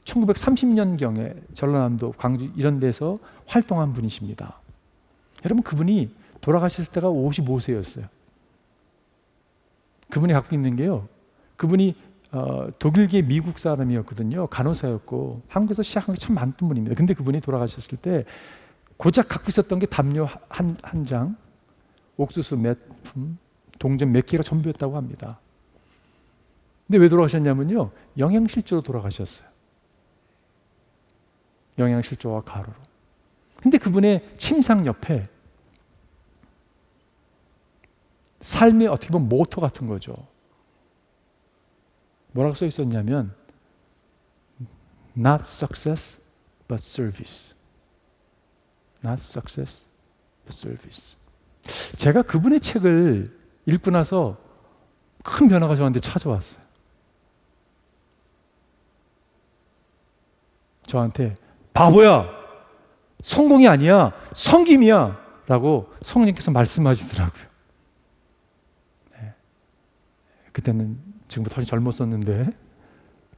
1930년경에 전라남도, 광주 이런 데서 활동한 분이십니다. 여러분, 그분이 돌아가셨을 때가 55세였어요. 그분이 갖고 있는 게요, 그분이 독일계 미국 사람이었거든요. 간호사였고 한국에서 시작한 게 참 많던 분입니다. 근데 그분이 돌아가셨을 때 고작 갖고 있었던 게 담요 한 장, 옥수수 몇 품, 동전 몇 개가 전부였다고 합니다. 근데 왜 돌아가셨냐면요, 영양실조로 돌아가셨어요. 영양실조와 가루로. 근데 그분의 침상 옆에 삶의 어떻게 보면 모토 같은 거죠. 뭐라고 써 있었냐면 Not success but service. Not success but service. 제가 그분의 책을 읽고 나서 큰 변화가 저한테 찾아왔어요. 저한테 바보야, 성공이 아니야 섬김이야 라고 성령님께서 말씀하시더라고요. 네. 그때는 지금부터 훨씬 젊었었는데,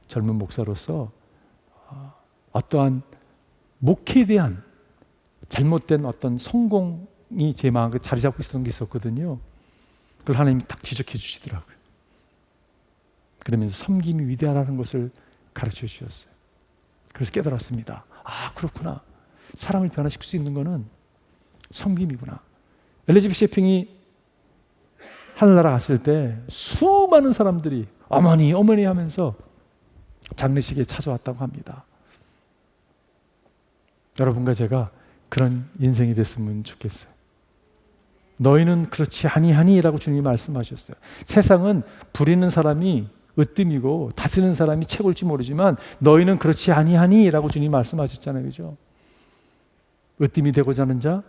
젊은 목사로서 어떠한 목회에 대한 잘못된 어떤 성공이 제 마음에 자리 잡고 있었던 게 있었거든요. 그걸 하나님이 딱 지적해 주시더라고요. 그러면서 섬김이 위대하다는 것을 가르쳐 주셨어요. 그래서 깨달았습니다. 아, 그렇구나. 사람을 변화시킬 수 있는 거는 섬김이구나. 엘리자베스 셰핑이 하늘나라 갔을 때 수많은 사람들이 어머니 어머니 하면서 장례식에 찾아왔다고 합니다. 여러분과 제가 그런 인생이 됐으면 좋겠어요. 너희는 그렇지 아니하니 라고 주님이 말씀하셨어요. 세상은 부리는 사람이 으뜸이고 다스리는 사람이 최고일지 모르지만 너희는 그렇지 아니하니 라고 주님이 말씀하셨잖아요. 그죠? 으뜸이 되고자 하는 자,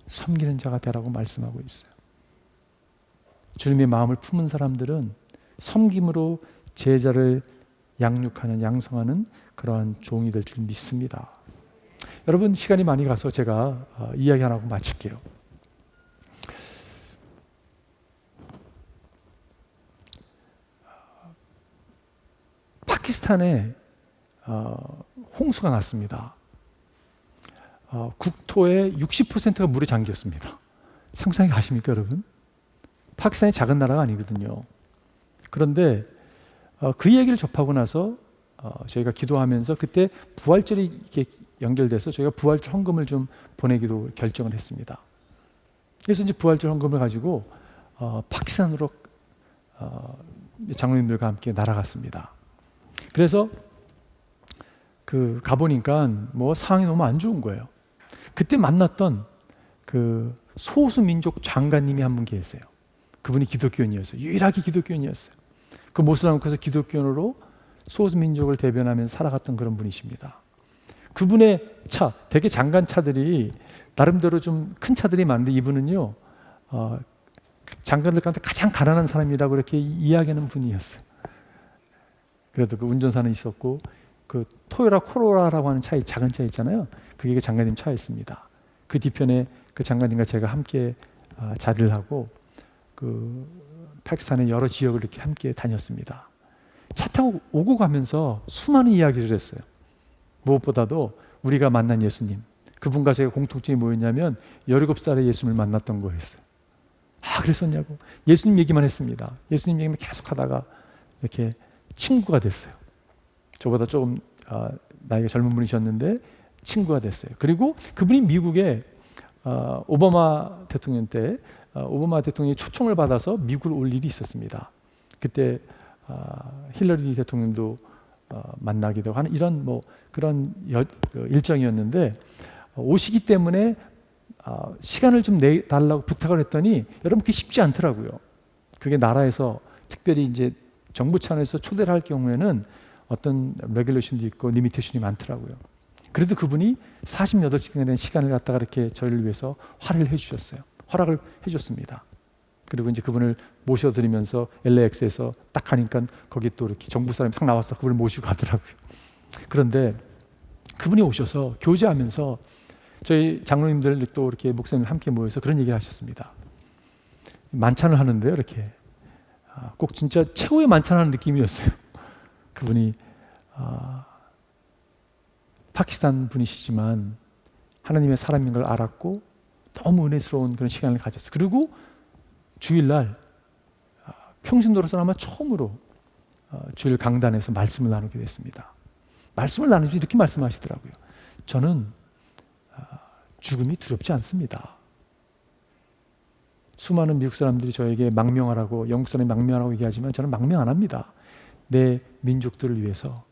섬기는 자가 되라고 말씀하고 있어요. 주님의 마음을 품은 사람들은 섬김으로 제자를 양육하는, 양성하는 그러한 종이 될 줄 믿습니다. 여러분, 시간이 많이 가서 제가 이야기 하나 하고 마칠게요. 파키스탄에 홍수가 났습니다. 국토의 60%가 물에 잠겼습니다. 상상이 가십니까, 여러분? 파키스탄이 작은 나라가 아니거든요. 그런데 그 얘기를 접하고 나서 저희가 기도하면서 그때 부활절이 이렇게 연결돼서 저희가 부활절 헌금을 좀 보내기도 결정을 했습니다. 그래서 이제 부활절 헌금을 가지고 파키스탄으로 장로님들과 함께 날아갔습니다. 그래서 그 가보니까 뭐 상황이 너무 안 좋은 거예요. 그때 만났던 그 소수민족 장관님이 한 분 계세요. 그분이 기독교인이었어요. 유일하게 기독교인이었어요. 그 모슬람국에서 기독교인으로 소수민족을 대변하면서 살아갔던 그런 분이십니다. 그분의 차, 되게 장관 차들이 나름대로 좀 큰 차들이 많은데 이분은요 장관들 가운데 가장 가난한 사람이라고 이렇게 이야기하는 분이었어요. 그래도 그 운전사는 있었고 그 토요타 코로라라고 하는 차이, 작은 차 있잖아요. 그게 그 장관님 차였습니다. 그 뒤편에 그 장관님과 제가 함께 자리를 하고 그 파키스탄의 여러 지역을 이렇게 함께 다녔습니다. 차 타고 오고 가면서 수많은 이야기를 했어요. 무엇보다도 우리가 만난 예수님, 그분과 제가 공통점이 뭐였냐면 17살에 예수님을 만났던 거였어요. 아, 그랬었냐고. 예수님 얘기만 했습니다. 예수님 얘기만 계속 하다가 이렇게 친구가 됐어요. 저보다 조금 나이가 젊은 분이셨는데 친구가 됐어요. 그리고 그분이 미국에 오바마 대통령 때 오바마 대통령이 초청을 받아서 미국을 올 일이 있었습니다. 그때 힐러리 대통령도 만나기도 하는 이런 뭐 그런 일정이었는데 오시기 때문에 시간을 좀 내달라고 부탁을 했더니 여러분 그게 쉽지 않더라고요. 그게 나라에서 특별히 이제 정부 차원에서 초대를 할 경우에는 어떤 레귤레이션도 있고 리미테이션이 많더라고요. 그래도 그분이 48시간의 시간을 갖다가 이렇게 저희를 위해서 허락을 해줬습니다. 그리고 이제 그분을 모셔드리면서 LAX에서 딱 하니까 거기 또 이렇게 정부 사람이 딱 나와서 그분을 모시고 가더라고요. 그런데 그분이 오셔서 교제하면서 저희 장로님들 또 이렇게 목사님 함께 모여서 그런 얘기를 하셨습니다. 만찬을 하는데요, 이렇게 꼭 진짜 최고의 만찬하는 느낌이었어요. 그분이 파키스탄 분이시지만 하나님의 사람인 걸 알았고 너무 은혜스러운 그런 시간을 가졌어요. 그리고 주일날 평신도로서 아마 처음으로 주일 강단에서 말씀을 나누게 됐습니다. 말씀을 나누면서 이렇게 말씀하시더라고요. 저는 죽음이 두렵지 않습니다. 수많은 미국 사람들이 저에게 망명하라고, 영국 사람이 망명하라고 얘기하지만 저는 망명 안 합니다. 내 민족들을 위해서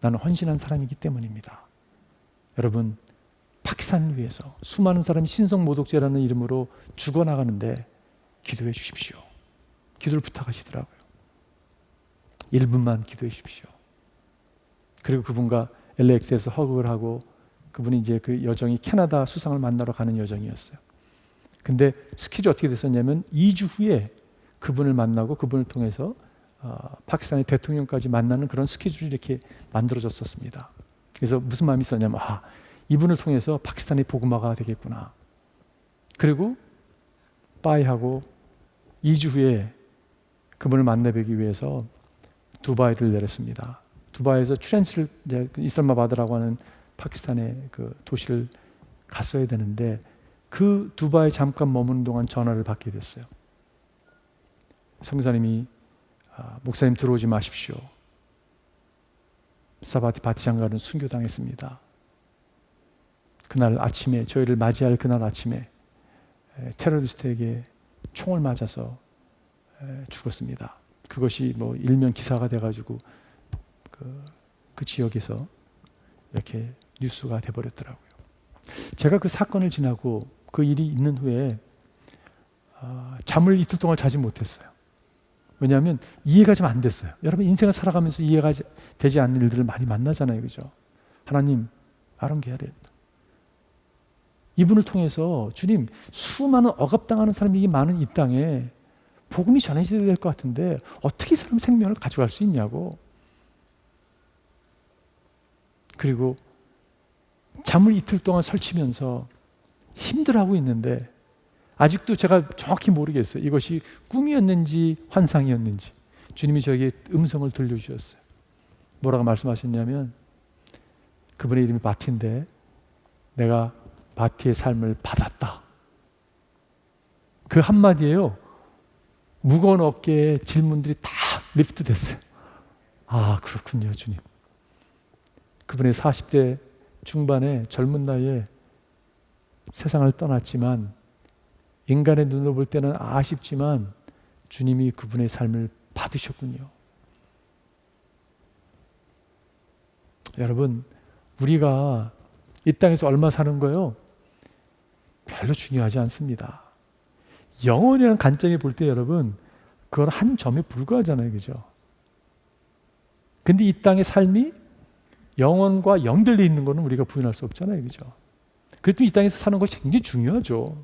나는 헌신한 사람이기 때문입니다. 여러분, 파키스탄을 위해서 수많은 사람이 신성모독죄라는 이름으로 죽어나가는데 기도해 주십시오. 기도를 부탁하시더라고요. 1분만 기도해 주십시오. 그리고 그분과 LAX에서 허그를 하고 그분이 이제 그 여정이 캐나다 수상을 만나러 가는 여정이었어요. 근데 스케줄이 어떻게 됐었냐면 2주 후에 그분을 만나고 그분을 통해서 파키스탄의 대통령까지 만나는 그런 스케줄이 이렇게 만들어졌었습니다. 그래서 무슨 마음이 있었냐면 이분을 통해서 파키스탄의 복음화가 되겠구나. 그리고 빠이하고 2주 후에 그분을 만나뵈기 위해서 두바이를 내렸습니다. 두바이에서 추렌치를 이제 이슬람마바드라고 하는 파키스탄의 그 도시를 갔어야 되는데 그 두바이 잠깐 머무는 동안 전화를 받게 됐어요. 성사님이 목사님 들어오지 마십시오. 사바티 바티장가는 순교당했습니다. 그날 아침에 저희를 맞이할 그날 아침에 테러리스트에게 총을 맞아서 죽었습니다. 그것이 뭐 일면 기사가 돼가지고 그 지역에서 이렇게 뉴스가 돼버렸더라고요. 제가 그 사건을 지나고 그 일이 있는 후에 잠을 이틀 동안 자지 못했어요. 왜냐하면 이해가 좀 안 됐어요. 여러분 인생을 살아가면서 이해가 되지 않는 일들을 많이 만나잖아요, 그죠? 하나님, I don't get it. 이분을 통해서 주님, 수많은 억압당하는 사람이 많은 이 땅에 복음이 전해져야 될 것 같은데 어떻게 이 사람 생명을 가져갈 수 있냐고. 그리고 잠을 이틀 동안 설치면서 힘들어하고 있는데 아직도 제가 정확히 모르겠어요. 이것이 꿈이었는지 환상이었는지. 주님이 저에게 음성을 들려주셨어요. 뭐라고 말씀하셨냐면 그분의 이름이 바티인데 내가 바티의 삶을 받았다. 그 한마디에요. 무거운 어깨에 질문들이 다 리프트 됐어요. 아, 그렇군요, 주님. 그분의 40대 중반에 젊은 나이에 세상을 떠났지만 인간의 눈으로 볼 때는 아쉽지만 주님이 그분의 삶을 받으셨군요. 여러분, 우리가 이 땅에서 얼마 사는 거요? 별로 중요하지 않습니다. 영혼이라는 관점에 볼 때 여러분, 그건 한 점에 불과하잖아요, 그죠? 근데 이 땅의 삶이 영혼과 연결되어 있는 것은 우리가 부인할 수 없잖아요, 그죠? 그래도 이 땅에서 사는 것이 굉장히 중요하죠.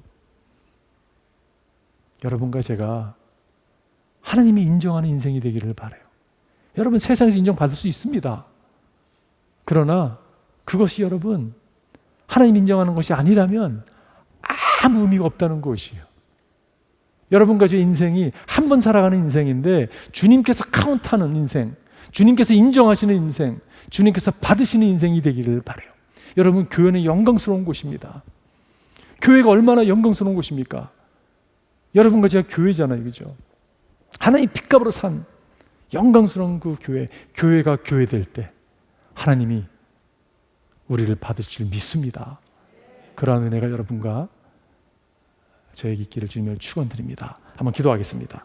여러분과 제가 하나님이 인정하는 인생이 되기를 바라요. 여러분, 세상에서 인정받을 수 있습니다. 그러나 그것이 여러분 하나님 인정하는 것이 아니라면 아무 의미가 없다는 것이에요. 여러분과 제 인생이 한 번 살아가는 인생인데 주님께서 카운트하는 인생, 주님께서 인정하시는 인생, 주님께서 받으시는 인생이 되기를 바라요. 여러분, 교회는 영광스러운 곳입니다. 교회가 얼마나 영광스러운 곳입니까? 여러분과 제가 교회잖아요, 그죠? 하나님 핏값으로 산 영광스러운 그 교회, 교회가 교회될 때 하나님이 우리를 받으실 줄 믿습니다. 그러한 은혜가 여러분과 저에게 있기를 주님을 축원드립니다. 한번 기도하겠습니다.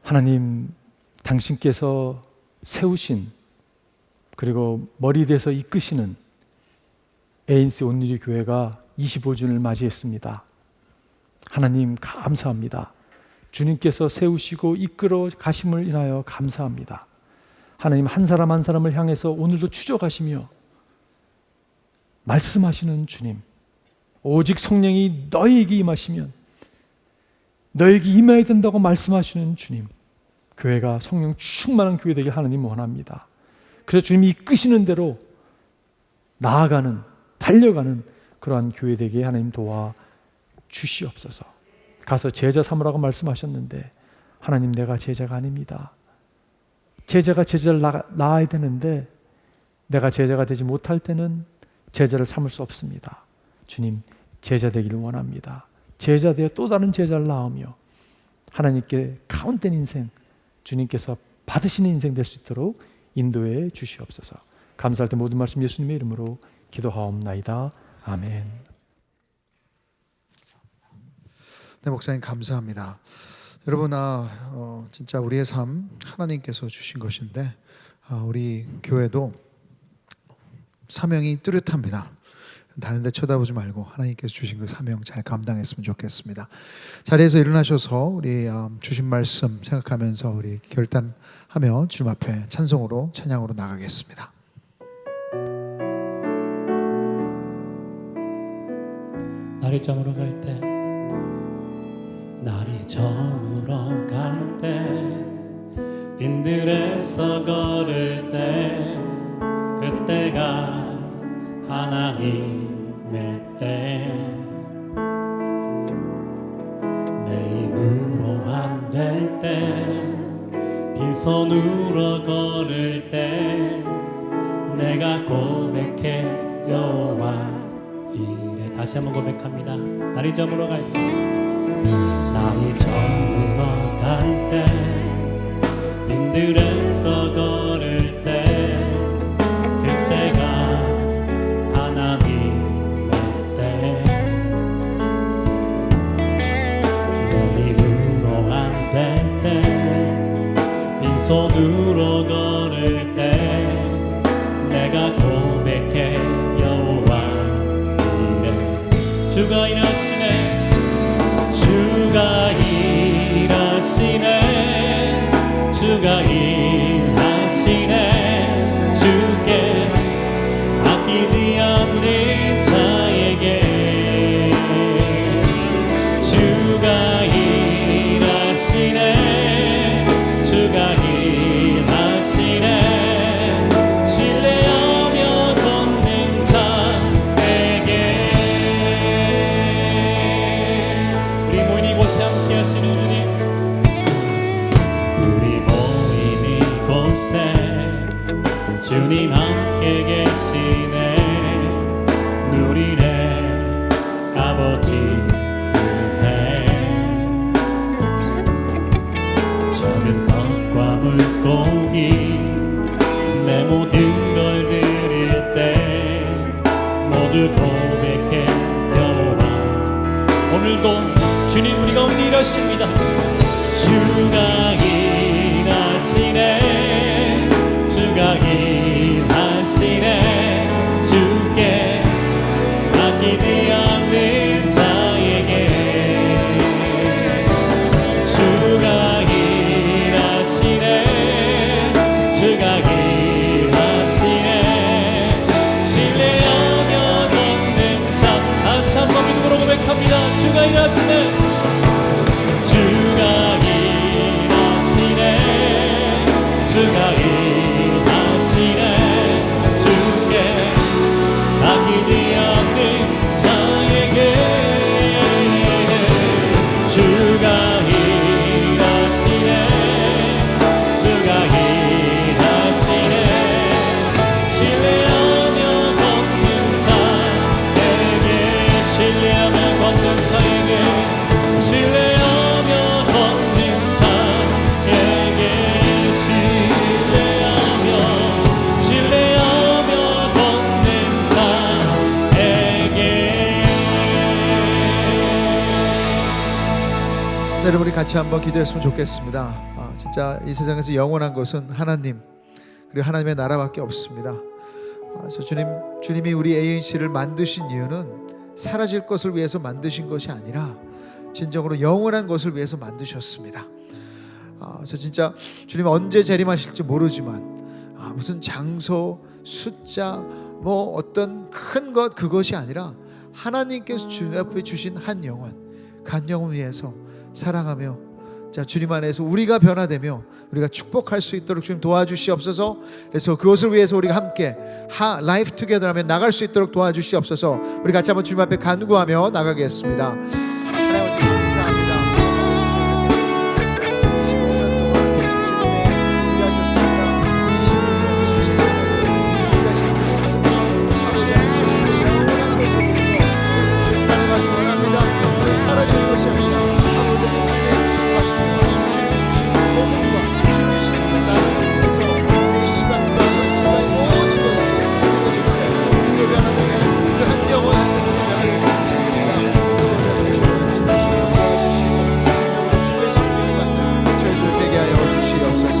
하나님, 당신께서 세우신 그리고 머리 대서 이끄시는 ANC 온누리 교회가 25주년을 맞이했습니다. 하나님 감사합니다. 주님께서 세우시고 이끌어 가심을 인하여 감사합니다. 하나님, 한 사람 한 사람을 향해서 오늘도 추적하시며 말씀하시는 주님, 오직 성령이 너희에게 임하시면 너희에게 임해야 된다고 말씀하시는 주님, 교회가 성령 충만한 교회 되길 하나님 원합니다. 그래서 주님이 이끄시는 대로 나아가는, 달려가는 그러한 교회 되게 하나님 도와 주시옵소서. 가서 제자 삼으라고 말씀하셨는데 하나님, 내가 제자가 아닙니다. 제자가 제자를 낳아야 되는데 내가 제자가 되지 못할 때는 제자를 삼을 수 없습니다. 주님, 제자 되기를 원합니다. 제자 되어 또 다른 제자를 낳으며 하나님께 카운된 인생, 주님께서 받으시는 인생 될 수 있도록 인도해 주시옵소서. 감사할 때 모든 말씀 예수님의 이름으로 기도하옵나이다. 아멘. 네, 목사님 감사합니다. 여러분, 진짜 우리의 삶 하나님께서 주신 것인데 우리 교회도 사명이 뚜렷합니다. 다른 데 쳐다보지 말고 하나님께서 주신 그 사명 잘 감당했으면 좋겠습니다. 자리에서 일어나셔서 우리 주신 말씀 생각하면서 우리 결단하며 주님 앞에 찬송으로, 찬양으로 나가겠습니다. 날이 저물어 갈 때, 날이 저물어 갈 때, 빈들에서 걸을 때, 그때가 하나님의 때, 내 힘으로 안 될 때, 빈손으로 걸을 때, 내가 고백해 여호와 이래. 다시 한번 고백합니다. 날이 저물어 갈 때, 날이 저물어 갈 때, 빈들에서 걸을 때, 그때가 하나님의 때, 내 힘으로 안 될 때, 빈손으로 걸을 때, 내가 고백해 여호와 이래. 주가 일하시네, 주가 일하시네, 주가 일하시네, 주께 아끼지 않는 자에게. 주가 일하시네, 주가 일하시네, 신뢰하며 걷는 자에게. 우리 모인 이곳에 함께 하시는 주님, 우리 모인 이곳에 주님 함께 계시네. 누리네 아버지 은혜, 적은 떡과 물고기 내 모든 걸 드릴 때, 모두 고백해 여호와. 오늘도 주님 우리 가운데 일하십니다. 주가 일하시네, 주가 일하시네, 주께 아끼지 않는 자에게. 주가 일하시네, 주가 일하시네, 신뢰하며 걷는 같이 한번 기도했으면 좋겠습니다. 진짜 이 세상에서 영원한 것은 하나님 그리고 하나님의 나라밖에 없습니다. 그래서 주님이 우리 ANC를 만드신 이유는 사라질 것을 위해서 만드신 것이 아니라 진정으로 영원한 것을 위해서 만드셨습니다. 그래서 진짜 주님 언제 재림하실지 모르지만 무슨 장소, 숫자, 뭐 어떤 큰 것 그것이 아니라 하나님께서 주 앞에 주신 한 영혼, 간 영혼 위해서 사랑하며 주님 안에서 우리가 변화되며 우리가 축복할 수 있도록 주님 도와주시옵소서. 그래서 그것을 위해서 우리가 함께 라이프 투게더 하며 나갈 수 있도록 도와주시옵소서. 우리 같이 한번 주님 앞에 간구하며 나가겠습니다. 하나님 감사합니다. 25년 동안 주님의 일하셨습니다. 우리 27년 주님 일하신 줄 믿습니다. 아버지 하나님 영원한 것을 위해서 주님 따라가기 원합니다. 우리 사라질 것이 아니라 아버지 하나님 주님의 주신 받고 주님의 주신 복음과 주님의 주신 나라를 위해서 우리 시간과 주님의 모든 것을 드려질 때 우리도 변화되며 그 한 영혼 한 영혼이 변화될 줄 믿습니다. 주님의 성령을 받는 저희들 되게 하여 주시옵소서.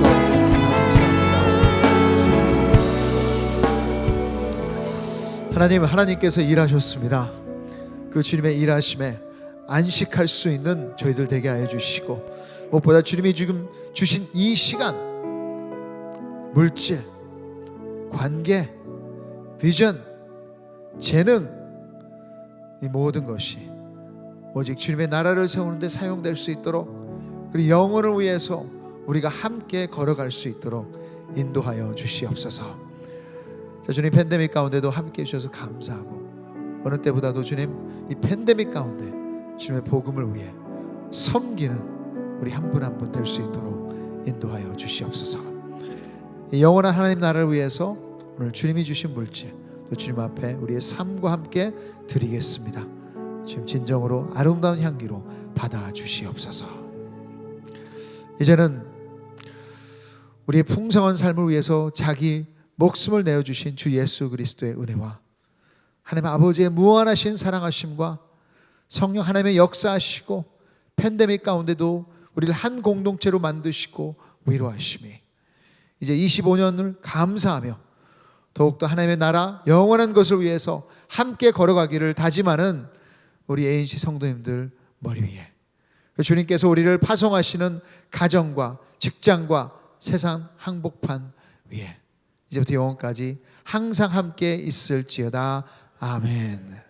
감사합니다. 하나님께서 일하셨습니다. 그 주님의 일하심에 안식할 수 있는 저희들 되게 하여 주시고, 무엇보다 주님이 지금 주신 이 시간, 물질, 관계, 비전, 재능, 이 모든 것이 오직 주님의 나라를 세우는 데 사용될 수 있도록, 그리고 영혼을 위해서 우리가 함께 걸어갈 수 있도록 인도하여 주시옵소서. 자, 주님 팬데믹 가운데도 함께 해주셔서 감사하고, 어느 때보다도 주님 이 팬데믹 가운데 주님의 복음을 위해 섬기는 우리 한 분 한 분 될 수 있도록 인도하여 주시옵소서. 이 영원한 하나님 나라를 위해서 오늘 주님이 주신 물질 또 주님 앞에 우리의 삶과 함께 드리겠습니다. 주님 진정으로 아름다운 향기로 받아 주시옵소서. 이제는 우리의 풍성한 삶을 위해서 자기 목숨을 내어주신 주 예수 그리스도의 은혜와 하나님 아버지의 무한하신 사랑하심과 성령 하나님의 역사하시고 팬데믹 가운데도 우리를 한 공동체로 만드시고 위로하심이 이제 25년을 감사하며 더욱더 하나님의 나라 영원한 것을 위해서 함께 걸어가기를 다짐하는 우리 ANC 성도님들 머리 위에 주님께서 우리를 파송하시는 가정과 직장과 세상 항복판 위에 이제부터 영원까지 항상 함께 있을지어다. 아멘.